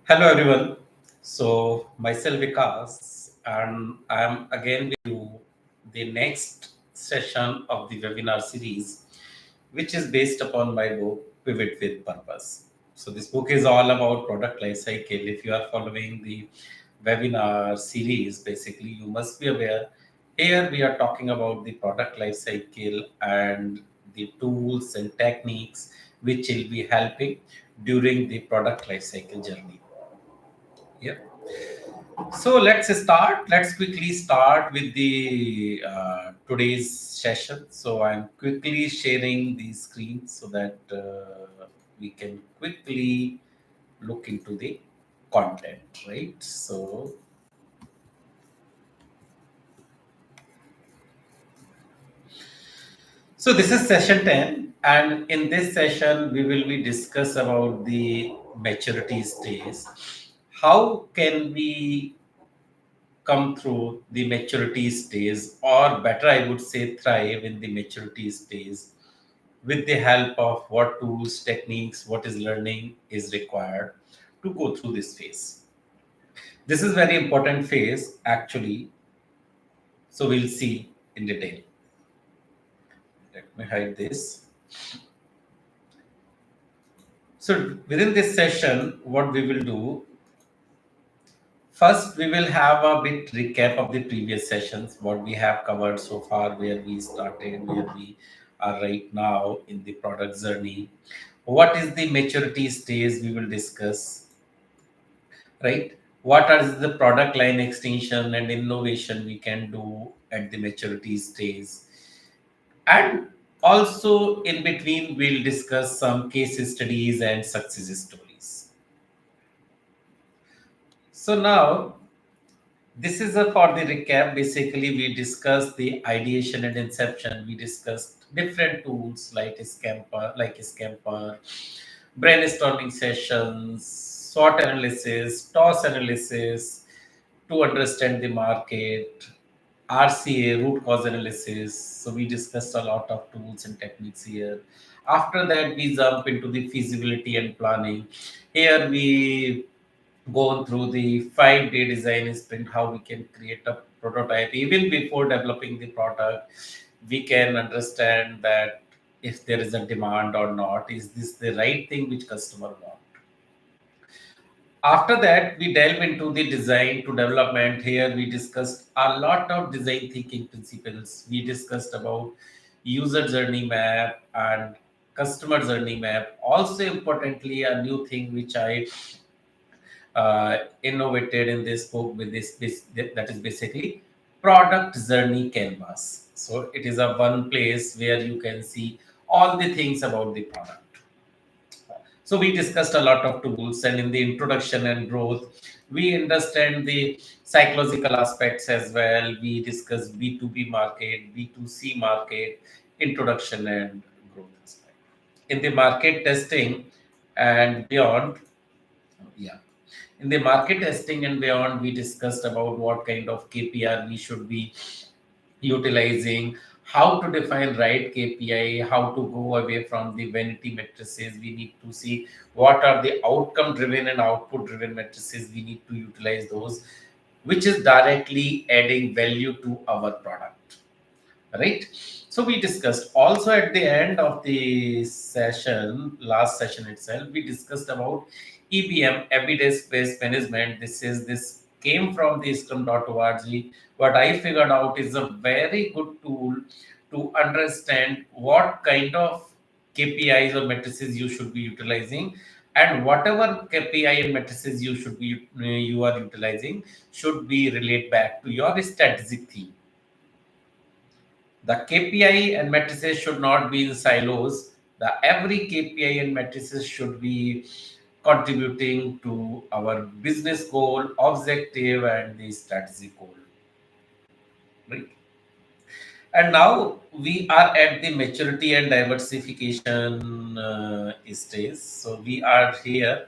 Hello everyone. So myself Vikas and I am again with you the next session of the webinar series which is based upon my book Pivot with Purpose. So this book is all about product lifecycle. If you are following the webinar series, basically you must be aware here we are talking about the product lifecycle and the tools and techniques which will be helping during the product lifecycle journey. Yeah. So let's start. Let's quickly start with the today's session. So I'm quickly sharing the screen so that we can quickly look into the content, right? So this is session 10, and in this session we will be discuss about the maturity stage. How can we come through the maturity stage, or better, I would say, thrive in the maturity stage with the help of what tools, techniques, what is learning is required to go through this phase. This is very important phase actually. So we'll see in detail. Let me hide this. So within this session, what we will do first, we will have a bit recap of the previous sessions, what we have covered so far, where we started, where we are right now in the product journey. What is the maturity stage we will discuss, right? What are the product line extension and innovation we can do at the maturity stage? And also in between, we'll discuss some case studies and success stories. So now this is a for the recap. Basically, we discussed the ideation and inception. We discussed different tools like Scamper, brainstorming sessions, SWOT analysis, toss analysis to understand the market, RCA, root cause analysis. So we discussed a lot of tools and techniques here. After that, we jump into the feasibility and planning. Here we gone through the 5-day design sprint, how we can create a prototype. Even before developing the product, we can understand that if there is a demand or not, is this the right thing which customer want. After that, we delve into the design to development. Here we discussed a lot of design thinking principles. We discussed about user journey map and customer journey map. Also importantly, a new thing which I innovated in this book with this that is basically product journey canvas. So it is a one place where you can see all the things about the product. So we discussed a lot of tools, and in the introduction and growth we understand the psychological aspects as well. We discussed B2B market, B2C market, introduction and growth aspect. In the market testing and beyond, yeah, in the market testing and beyond, we discussed about what kind of KPI we should be utilizing, how to define right KPI, how to go away from the vanity matrices. We need to see what are the outcome driven and output driven matrices. We need to utilize those, which is directly adding value to our product, right? So we discussed also at the end of the session, last session itself, we discussed about EBM, everyday space management. This came from the scrum.org. What I figured out is a very good tool to understand what kind of KPIs or matrices you should be utilizing, and whatever KPI and matrices you are utilizing should be relate back to your strategic theme. The KPI and matrices should not be in silos. The every KPI and matrices should be contributing to our business goal, objective, and the strategic goal. Right. And now we are at the maturity and diversification stage. So we are here,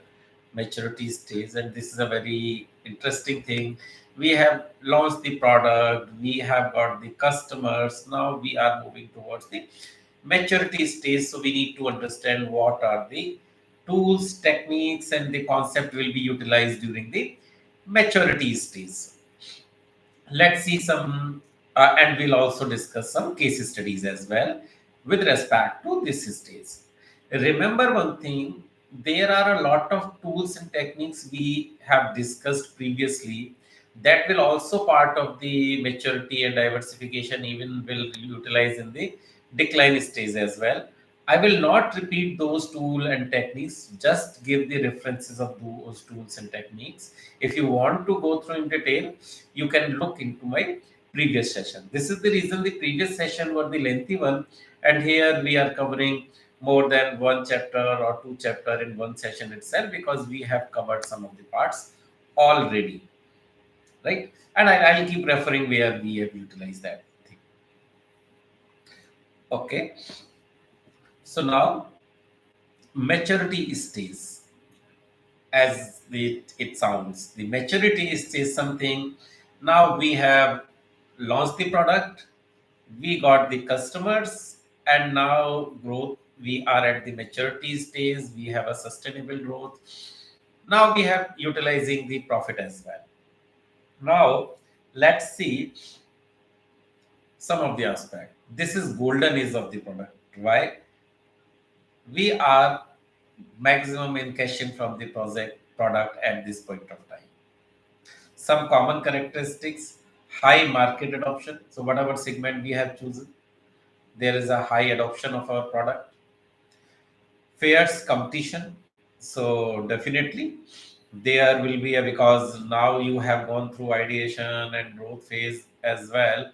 maturity stage, and this is a very interesting thing. We have launched the product, we have got the customers. Now we are moving towards the maturity stage. So we need to understand what are the tools, techniques, and the concept will be utilized during the maturity stage. Let's see some, and we'll also discuss some case studies as well with respect to this stage. Remember one thing, there are a lot of tools and techniques we have discussed previously that will also part of the maturity and diversification, even will utilize in the decline stage as well. I will not repeat those tool and techniques, just give the references of those tools and techniques. If you want to go through in detail, you can look into my previous session. This is the reason the previous session was the lengthy one, and here we are covering more than one chapter or two chapter in one session itself, because we have covered some of the parts already, right? And I'll keep referring where we have utilized that thing. Okay, so now maturity stage, as it sounds, the maturity stage is something. Now we have launched the product, we got the customers, and now growth, we are at the maturity stage, we have a sustainable growth. Now we have utilizing the profit as well. Now let's see some of the aspect. This is golden age of the product. Why? We are maximum in cashing from the project product at this point of time. Some common characteristics: high market adoption. So whatever segment we have chosen, there is a high adoption of our product. Fierce competition. So definitely there will be a, because now you have gone through ideation and growth phase as well.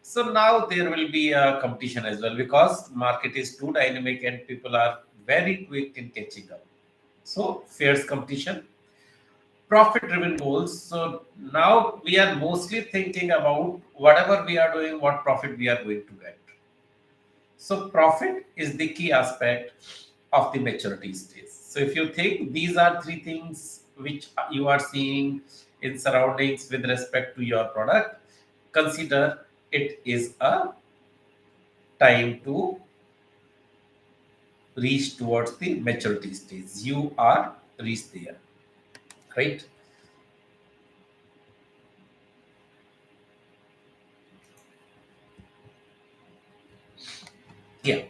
So now there will be a competition as well, because market is too dynamic and people are very quick in catching up. So fierce competition. Profit driven goals. So now we are mostly thinking about whatever we are doing, what profit we are going to get. So profit is the key aspect of the maturity stage. So if you think these are three things which you are seeing in surroundings with respect to your product, consider it is a time to reach towards the maturity stage. You are reached there, right? Yeah.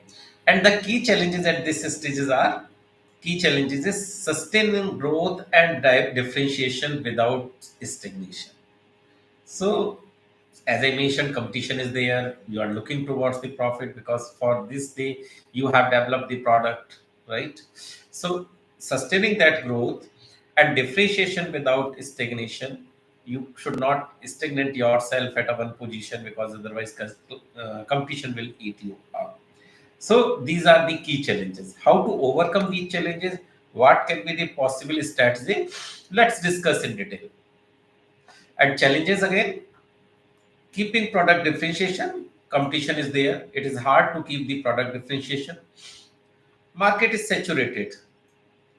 And the key challenges at this stages are, key challenges is sustaining growth and differentiation without stagnation. So as I mentioned, competition is there. You are looking towards the profit, because for this day you have developed the product, right? So sustaining that growth and differentiation without stagnation. You should not stagnate yourself at a one position, because otherwise competition will eat you up. So these are the key challenges. How to overcome these challenges? What can be the possible strategy? Let's discuss in detail. And challenges again: keeping product differentiation. Competition is there. It is hard to keep the product differentiation. Market is saturated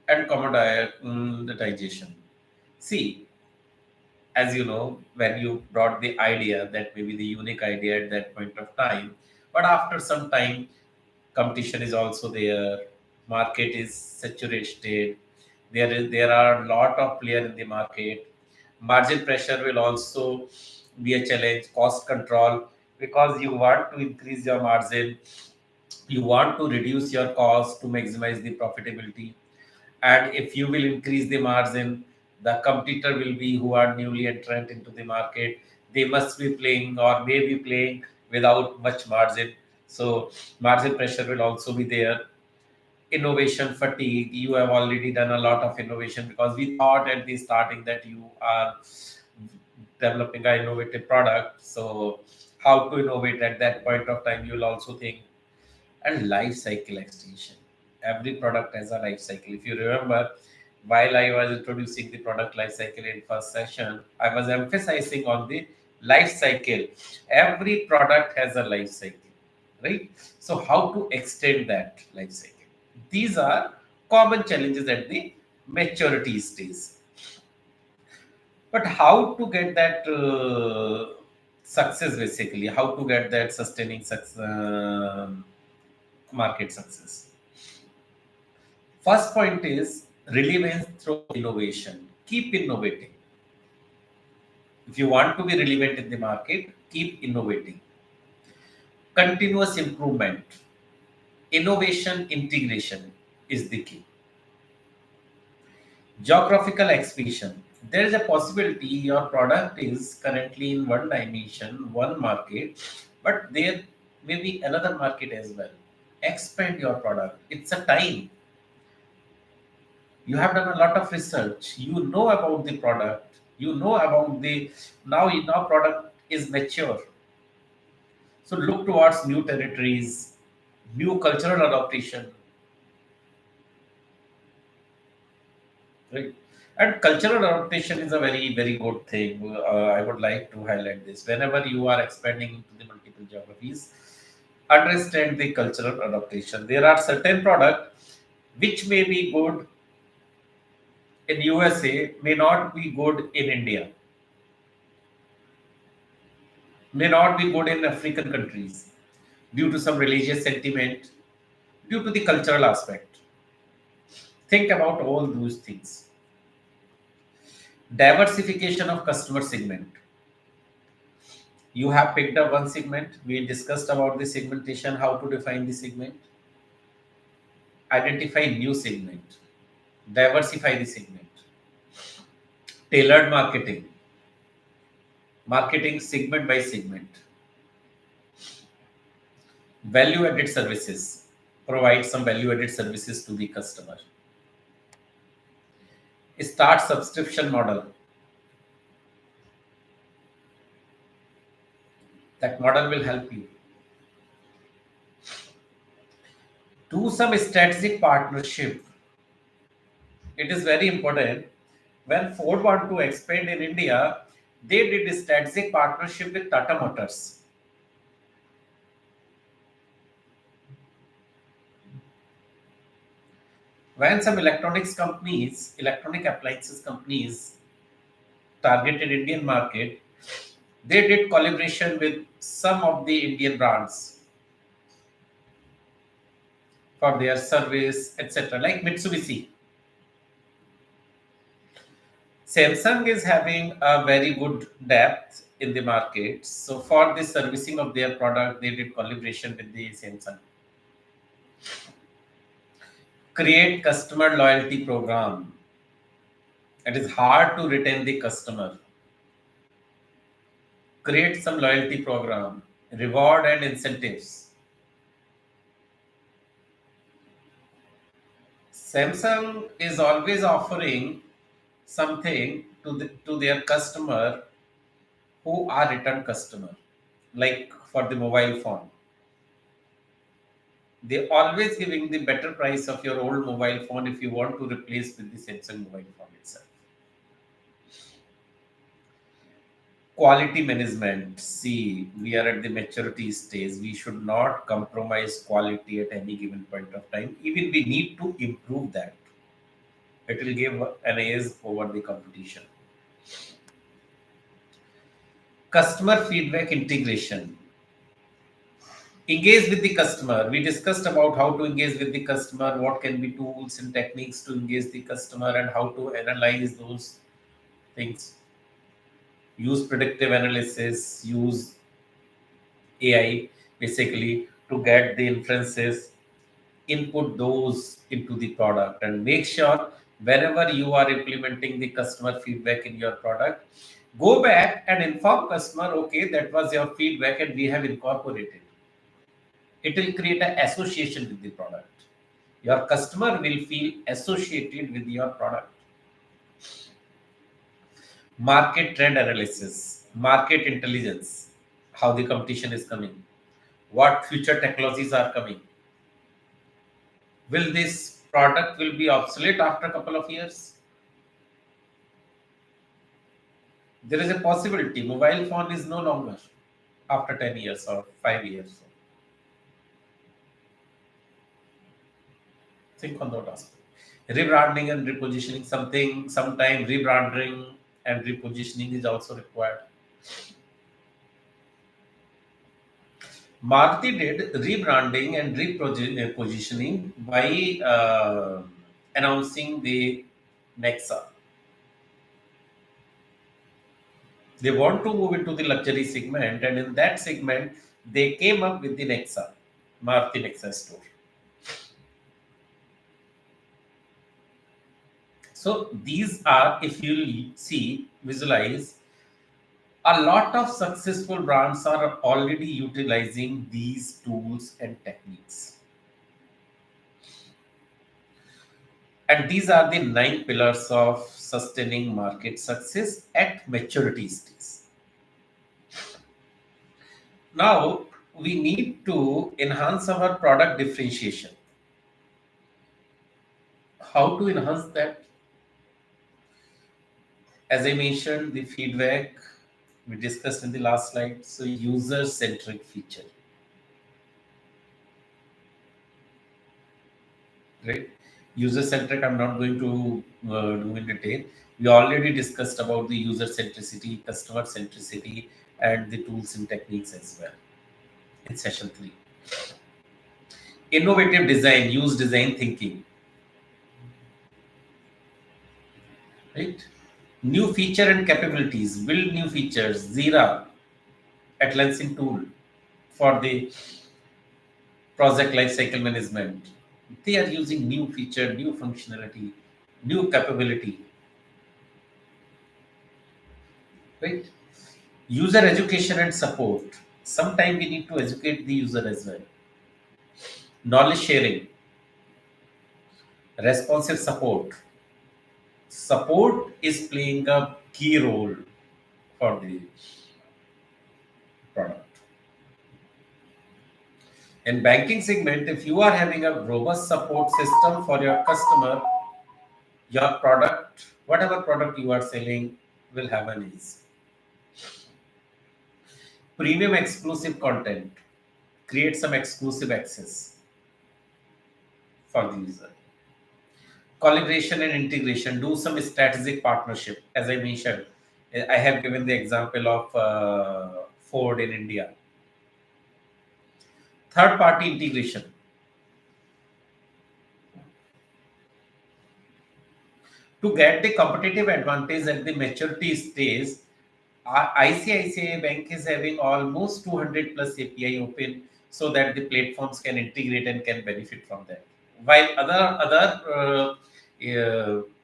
and commoditization. See, as you know, when you brought the idea, that may be the unique idea at that point of time, but after some time competition is also there, market is saturated, there are a lot of players in the market. Margin pressure will also be a challenge. Cost control, because you want to increase your margin, you want to reduce your cost to maximize the profitability. And if you will increase the margin, the competitor will be who are newly entrant into the market, they must be playing or may be playing without much margin. So margin pressure will also be there. Innovation fatigue, you have already done a lot of innovation, because we thought at the starting that you are developing an innovative product. So how to innovate at that point of time, you will also think. And life cycle extension. Every product has a life cycle. If you remember, while I was introducing the product life cycle in first session, I was emphasizing on the life cycle. Every product has a life cycle, right? So how to extend that life cycle? These are common challenges at the maturity stage. But how to get that success, basically, how to get that sustaining success, market success? First point is relevance through innovation. Keep innovating. If you want to be relevant in the market, keep innovating. Continuous improvement, innovation, integration is the key. Geographical expansion. There is a possibility your product is currently in one dimension, one market, but there may be another market as well. Expand your product. It's a time. You have done a lot of research. You know about the product. You know about the now product is mature. So look towards new territories, new cultural adaptation, right? And cultural adaptation is a very, very good thing. I would like to highlight this. Whenever you are expanding into the multiple geographies, understand the cultural adaptation. There are certain products which may be good in USA, may not be good in India, may not be good in African countries due to some religious sentiment, due to the cultural aspect. Think about all those things. Diversification of customer segment. You have picked up one segment. We discussed about the segmentation, how to define the segment, identify new segment, diversify the segment, tailored marketing, marketing segment by segment, value added services, provide some value added services to the customer, start subscription model. That model will help you. Do some strategic partnership. It is very important. When Ford want to expand in India, they did a strategic partnership with Tata Motors. When some electronic appliances companies targeted Indian market, they did collaboration with some of the Indian brands for their service, etc. Like Mitsubishi. Samsung is having a very good depth in the market. So for the servicing of their product, they did collaboration with the Samsung. Create customer loyalty program. It is hard to retain the customer. Create some loyalty program, reward and incentives. Samsung is always offering something to their customer who are return customer, like for the mobile phone. They always giving the better price of your old mobile phone if you want to replace with the Samsung mobile phone itself. Quality management. See, we are at the maturity stage. We should not compromise quality at any given point of time. Even we need to improve that. It will give an edge over the competition. Customer feedback integration. Engage with the customer. We discussed about how to engage with the customer, what can be tools and techniques to engage the customer, and how to analyze those things. Use predictive analysis, use AI basically to get the inferences, input those into the product, and make sure whenever you are implementing the customer feedback in your product, go back and inform customer, okay, that was your feedback and we have incorporated. It will create an association with the product. Your customer will feel associated with your product. Market trend analysis, market intelligence, how the competition is coming, what future technologies are coming. Will this product will be obsolete after a couple of years? There is a possibility mobile phone is no longer after 10 years or 5 years. Think on that aspect. Rebranding and repositioning, something, sometime rebranding and repositioning is also required. Maruti did rebranding and repositioning by announcing the Nexa. They want to move into the luxury segment, and in that segment, they came up with the Nexa, Maruti Nexa store. So these are, if you see, visualize, a lot of successful brands are already utilizing these tools and techniques. And these are the 9 pillars of sustaining market success at maturity stage. Now, we need to enhance our product differentiation. How to enhance that? As I mentioned, the feedback we discussed in the last slide. So, user centric feature, right? User centric, I'm not going to do in detail. We already discussed about the user centricity, customer centricity, and the tools and techniques as well in session 3. Innovative design, use design thinking, right? New feature and capabilities, build new features. Zira, Atlassian tool for the project lifecycle management. They are using new feature, new functionality, new capability, right? User education and support. Sometimes we need to educate the user as well. Knowledge sharing, responsive support. Support is playing a key role for the product. In banking segment, if you are having a robust support system for your customer, your product, whatever product you are selling, will have an ease. Premium exclusive content, create some exclusive access for the user. Collaboration and integration, do some strategic partnership. As I mentioned, I have given the example of Ford in India. Third party integration, to get the competitive advantage at the maturity stage. ICICI Bank is having almost 200 plus API open so that the platforms can integrate and can benefit from that. While other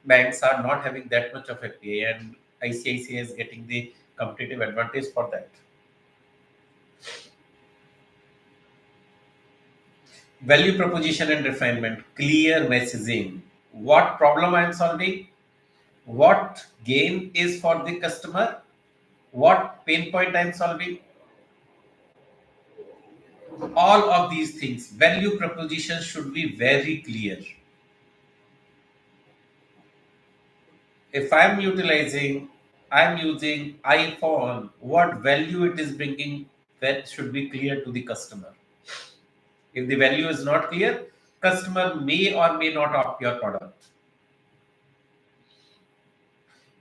banks are not having that much of API, and ICICI is getting the competitive advantage for that. Value proposition and refinement, clear messaging. What problem I am solving? What gain is for the customer? What pain point I am solving? All of these things, value proposition should be very clear. If I'm using iPhone, what value it is bringing, that should be clear to the customer. If the value is not clear, customer may or may not opt your product.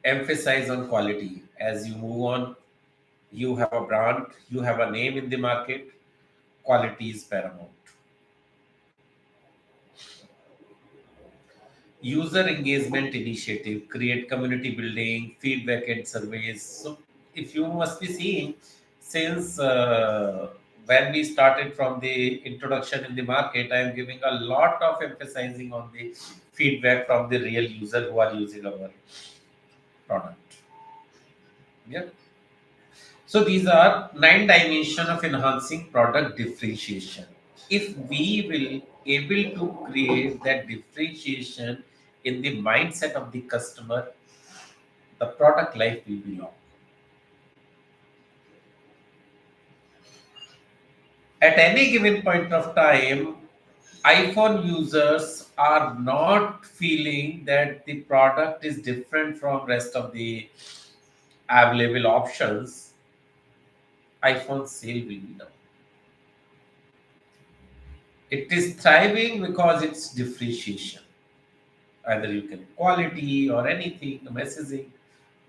Emphasize on quality. As you move on, you have a brand, you have a name in the market, quality is paramount. User engagement initiative, create community building, feedback and surveys. So if you must be seeing, since when we started from the introduction in the market, I am giving a lot of emphasizing on the feedback from the real user who are using our product. Yeah. So these are 9 dimensions of enhancing product differentiation. If we will able to create that differentiation in the mindset of the customer, the product life will be long. At any given point of time, iPhone users are not feeling that the product is different from rest of the available options. iPhone sale will be down. It is thriving because it's differentiation. Either you can quality or anything, the messaging,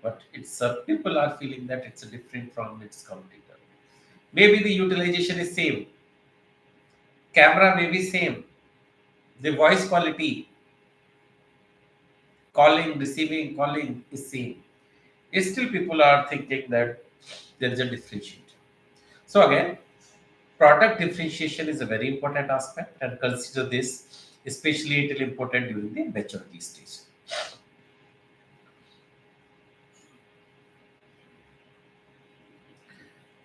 but it's people are feeling that it's different from its competitor. Maybe the utilization is same, camera may be same, the voice quality, Calling, receiving, calling is same. Still, people are thinking that there is a differentiation. So again, product differentiation is a very important aspect, and consider this, especially it is important during the maturity stage.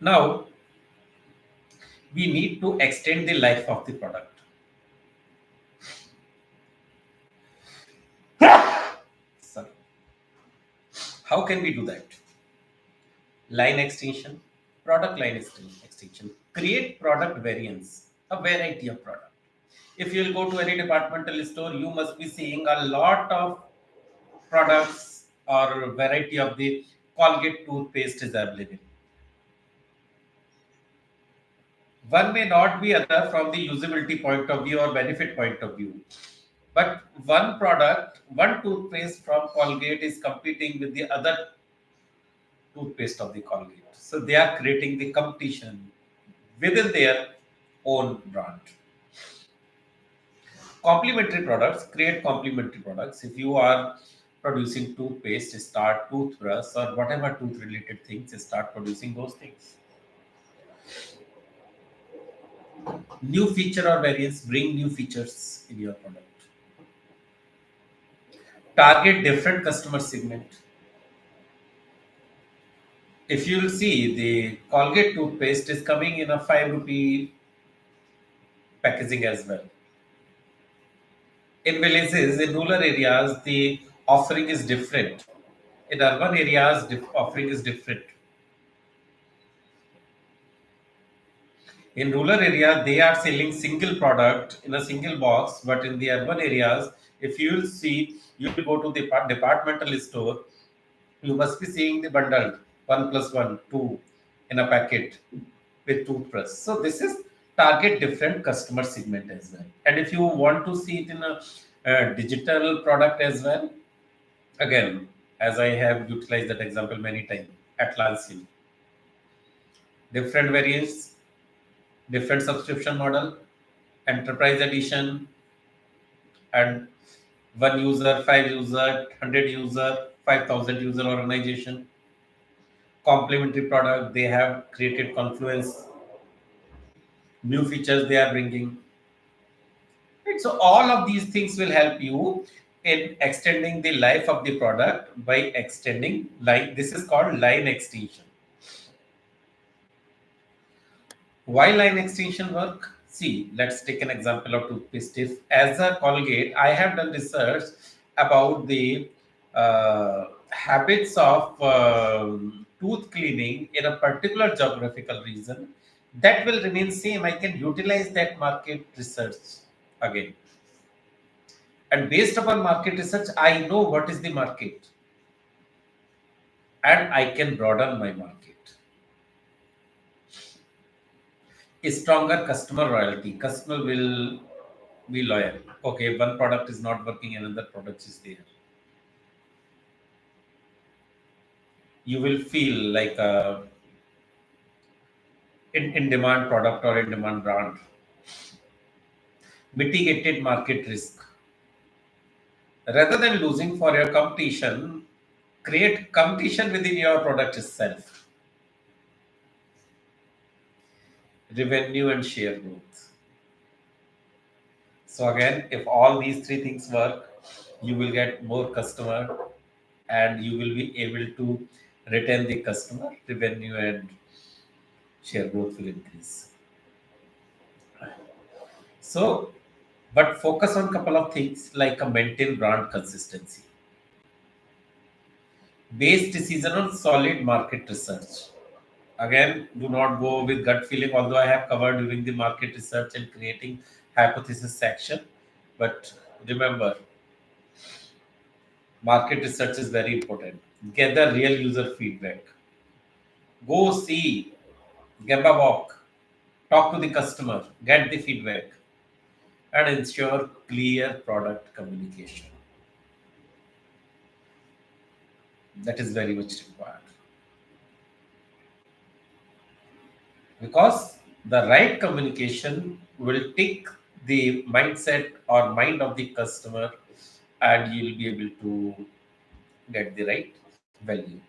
Now, we need to extend the life of the product. Sorry. How can we do that? Line extension, product line extension. Create product variants, a variety of product. If you'll go to any departmental store, you must be seeing a lot of products or variety of the Colgate toothpaste is available. One may not be other from the usability point of view or benefit point of view, but one product, one toothpaste from Colgate is competing with the other toothpaste of the Colgate. So they are creating the competition within their own brand. Complementary products, create complementary products. If you are producing toothpaste, start toothbrush or whatever tooth related things, start producing those things. New feature or variants, bring new features in your product. Target different customer segment. If you will see, the Colgate toothpaste is coming in a 5 rupee packaging as well. In villages, in rural areas, the offering is different. In urban areas, offering is different. In rural area, they are selling single product in a single box, but in the urban areas, if you will see, you will go to the departmental store, you must be seeing the bundle one plus one, two in a packet with toothbrush. So this is target different customer segment as well. And if you want to see it in a digital product as well, again, as I have utilized that example many times, Atlassian, different variants, different subscription model, enterprise edition, and one user, five user, 100 user, 5,000 user organization. Complementary product, they have created Confluence, new features they are bringing. Right? So all of these things will help you in extending the life of the product by extending line. This is called line extension. Why line extension work? See, let's take an example of toothpaste. If as a Colgate, I have done research about the habits of tooth cleaning in a particular geographical region, that will remain same. I can utilize that market research again. And based upon market research, I know what is the market and I can broaden my market. A stronger customer loyalty. Customer will be loyal. Okay, one product is not working, another product is there. You will feel like a in demand product or in demand brand. Mitigated market risk. Rather than losing for your competition, create competition within your product itself. Revenue and share growth. So again, if all these three things work, you will get more customer and you will be able to retain the customer. Revenue and share growth will increase. So, but focus on couple of things like a maintain brand consistency. Base decision on solid market research. Again, do not go with gut feeling, although I have covered during the market research and creating hypothesis section. But remember, market research is very important. Gather real user feedback. Go see, give a walk, talk to the customer, get the feedback, and ensure clear product communication. That is very much required because the right communication will take the mindset or mind of the customer and you'll be able to get the right value.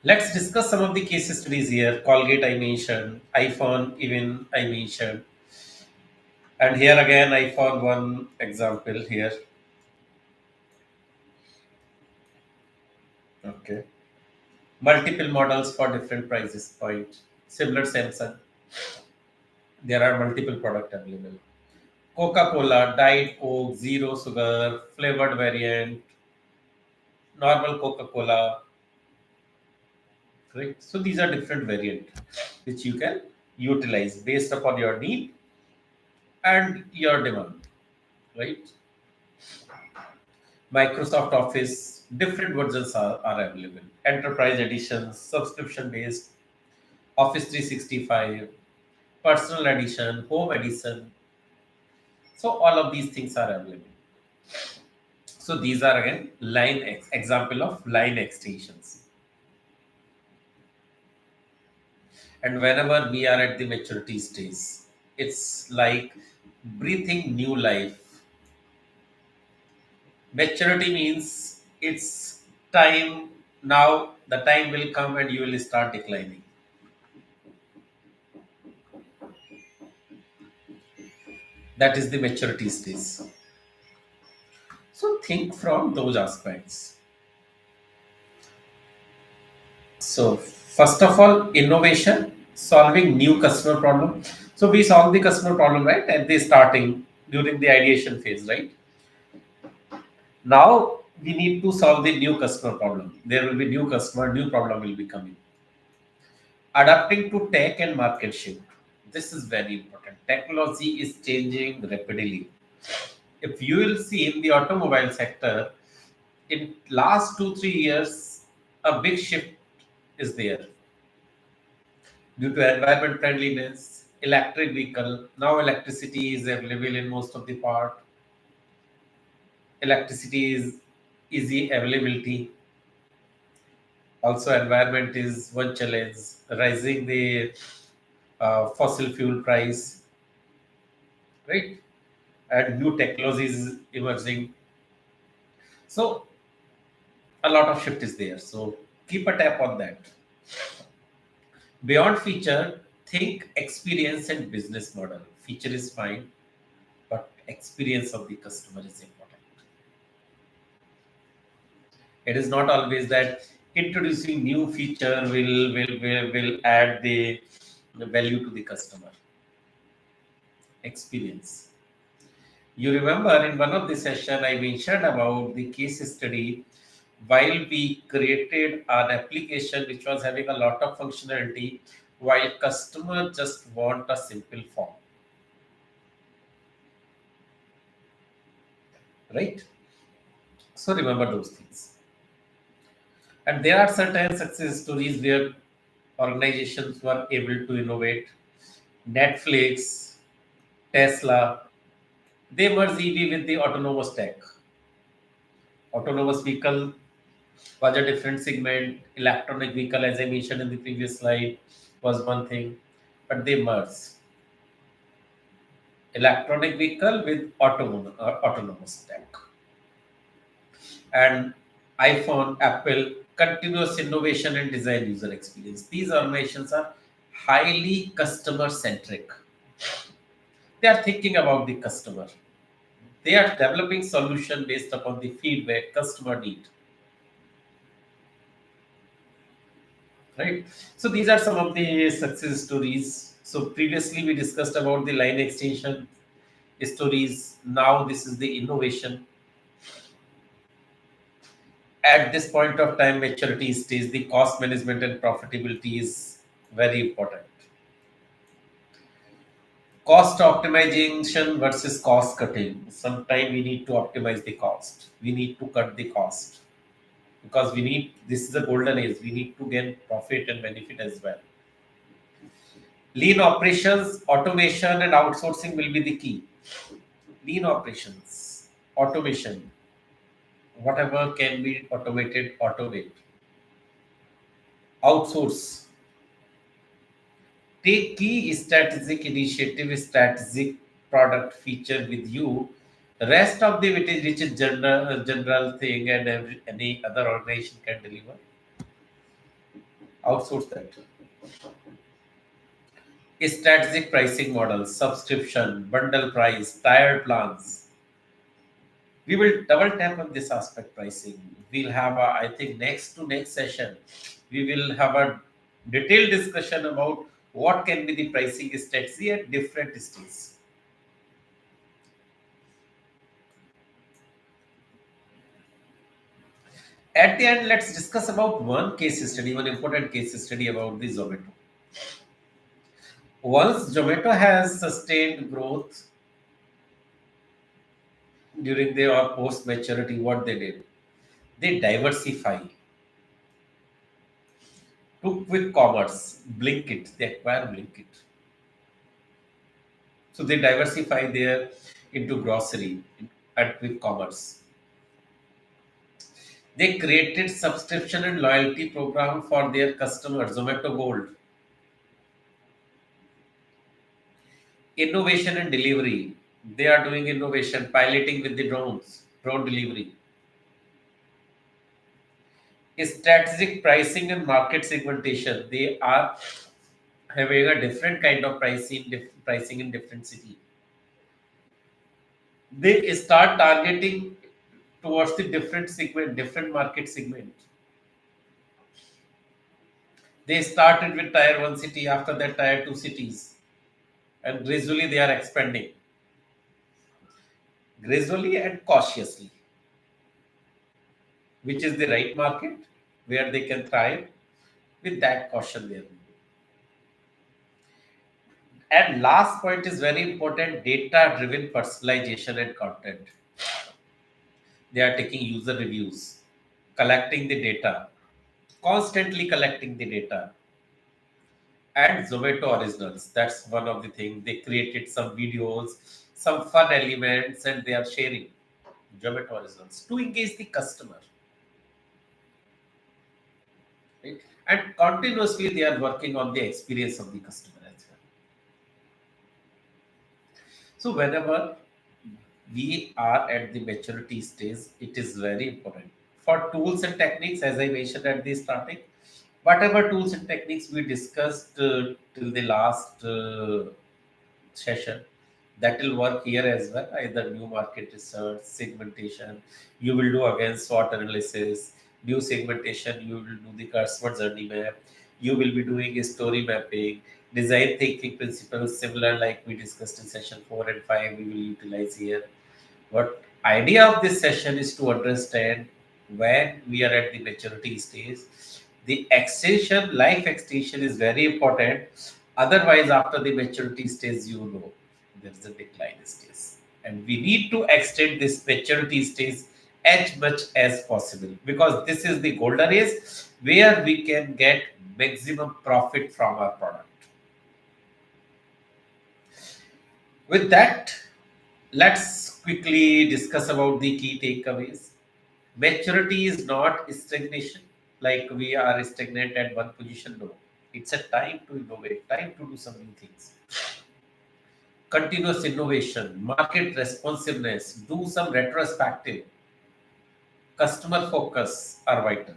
Let's discuss some of the case studies here. Colgate I mentioned, iPhone even I mentioned, and here again I found one example here. Okay, multiple models for different prices point. Similar Samsung, there are multiple product available. Coca-Cola, Diet Coke, zero sugar, flavored variant, normal Coca-Cola, right? So these are different variant which you can utilize based upon your need and your demand, right? Microsoft Office, different versions are available. Enterprise editions, subscription based, Office 365, personal edition, home edition. So all of these things are available. So these are again example of line extensions. And whenever we are at the maturity stage, it's like breathing new life. Maturity means it's time now, the time will come and you will start declining. That is the maturity stage. So think from those aspects. So first of all, innovation, solving new customer problem. So we solve the customer problem, right? At the starting during the ideation phase, right? Now we need to solve the new customer problem. There will be new customer, new problem will be coming. Adapting to tech and market shift. This is very important. Technology is changing rapidly. If you will see in the automobile sector, in last 2 3 years, a big shift is there due to environment friendliness, electric vehicle. Now electricity is available in most of the part. Electricity is easy availability. Also, environment is one challenge. Rising the fossil fuel price, right? And new technologies emerging. So a lot of shift is there. So keep a tap on that. Beyond feature, think experience and business model. Feature is fine, but experience of the customer is important. It is not always that introducing new feature will add the value to the customer. Experience. You remember in one of the session I mentioned about the case study while we created an application which was having a lot of functionality while customer just want a simple form, right? So remember those things. And there are certain success stories where organizations were able to innovate. Netflix, Tesla, they merge EV with the autonomous tech. Autonomous vehicle was a different segment. Electronic vehicle, as I mentioned in the previous slide, was one thing, but they merge electronic vehicle with autonomous tech. And iPhone, Apple, continuous innovation and design user experience. These organizations are highly customer centric. They are thinking about the customer. They are developing solution based upon the feedback customer need. Right. So these are some of the success stories. So previously we discussed about the line extension stories. Now this is the innovation. At this point of time, maturity stage, the cost management and profitability is very important. Cost optimization versus cost cutting. Sometimes we need to optimize the cost. We need to cut the cost because we need, this is a golden age. We need to gain profit and benefit as well. Lean operations, automation, and outsourcing will be the key. Lean operations, automation, whatever can be automated, automate. Outsource, Take key strategic initiative, strategic product feature with you. The rest of the which is general thing and any other organization can deliver. Outsource that. Strategic pricing models, subscription, bundle price, tiered plans. We will double tap on this aspect pricing. We'll have a, I think next to next session, we will have a detailed discussion about what can be the pricing strategy at different stages. At the end, let's discuss about one case study, one important case study about the Zomato. Once Zomato has sustained growth during their or post maturity, what they did, they diversify to quick commerce, Blinkit. They acquire Blinkit, so they diversify their into grocery and quick commerce. They created subscription and loyalty program for their customers, Zomato Gold. Innovation and delivery. They are doing innovation, piloting with the drones, drone delivery. Strategic pricing and market segmentation. They are having a different kind of pricing in different city. They start targeting towards the different segment, different market segment. They started with tier one city, after that tier two cities, and gradually they are expanding, gradually and cautiously, which is the right market where they can thrive. With that caution, there. And last point is very important: data-driven personalization and content. They are taking user reviews, collecting the data, constantly collecting the data, and Zomato originals. That's one of the things. They created some videos, some fun elements, and they are sharing Zomato originals to engage the customer. Right? And continuously, they are working on the experience of the customer as well. So, whenever we are at the maturity stage, it is very important. For tools and techniques, as I mentioned at the starting, whatever tools and techniques we discussed till the last session, that will work here as well. Either new market research, segmentation, you will do again SWOT analysis, new segmentation, you will do the customer journey map, you will be doing a story mapping, design thinking principles, similar like we discussed in session 4 and 5, we will utilize here. What idea of this session is to understand when we are at the maturity stage, the extension, life extension is very important. Otherwise, after the maturity stage, you know, there is a decline stage. And we need to extend this maturity stage as much as possible because this is the golden age where we can get maximum profit from our product. With that, let's quickly discuss about the key takeaways. Maturity is not stagnation, like we are stagnant at one position. No, it's a time to innovate, time to do some new things. Continuous innovation, market responsiveness, do some retrospective, customer focus are vital.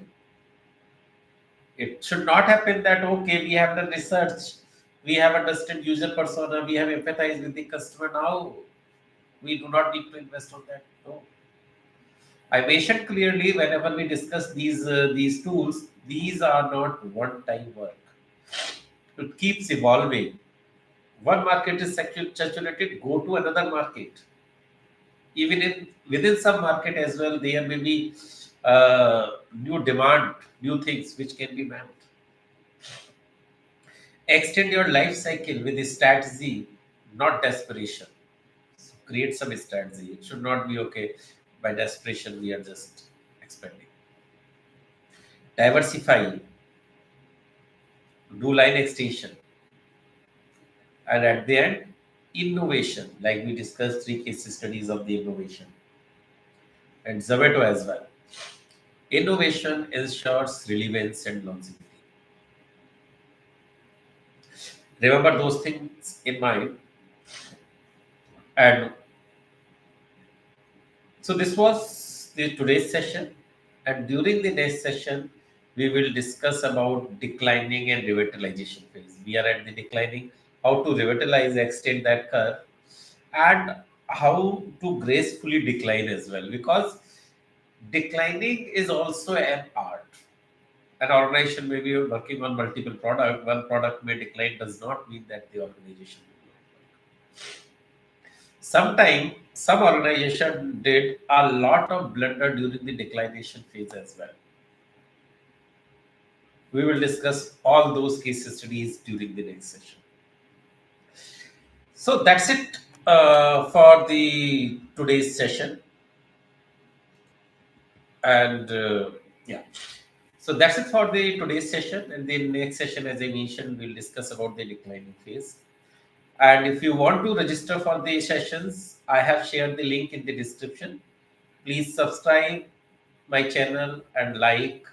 It should not happen that okay, we have done research, we have understood user persona, we have empathized with the customer. Now we do not need to invest on that. No, I mentioned clearly whenever we discuss these tools, these are not one-time work. It keeps evolving. One market is saturated, go to another market. Even in within some market as well, there may be new demand, new things which can be mapped. Extend your life cycle with a strategy, not desperation. So create some strategy. It should not be okay by desperation. We are just expanding. Diversify, do line extension, and at the end, innovation. Like we discussed, three case studies of the innovation, and Zomato as well. Innovation ensures relevance and longevity. Remember those things in mind. And so this was the today's session, and during the next session, we will discuss about declining and revitalization phase. We are at the declining, how to revitalize, extend that curve, and how to gracefully decline as well. Because declining is also an art. An organization may be working on multiple products. One product may decline does not mean that the organization will not work. Sometimes some organization did a lot of blunder during the declination phase as well. We will discuss all those case studies during the next session. So that's it for the today's session, and yeah. So that's it for the today's session. And the next session, as I mentioned, we'll discuss about the declining phase. And if you want to register for the sessions, I have shared the link in the description. Please subscribe my channel and like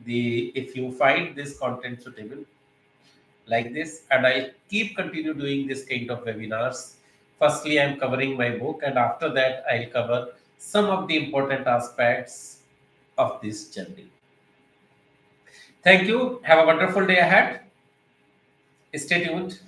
the if you find this content suitable like this, and I keep continue doing this kind of webinars. Firstly, I'm covering my book, and after that, I'll cover some of the important aspects of this journey. Thank you. Have a wonderful day ahead. Stay tuned.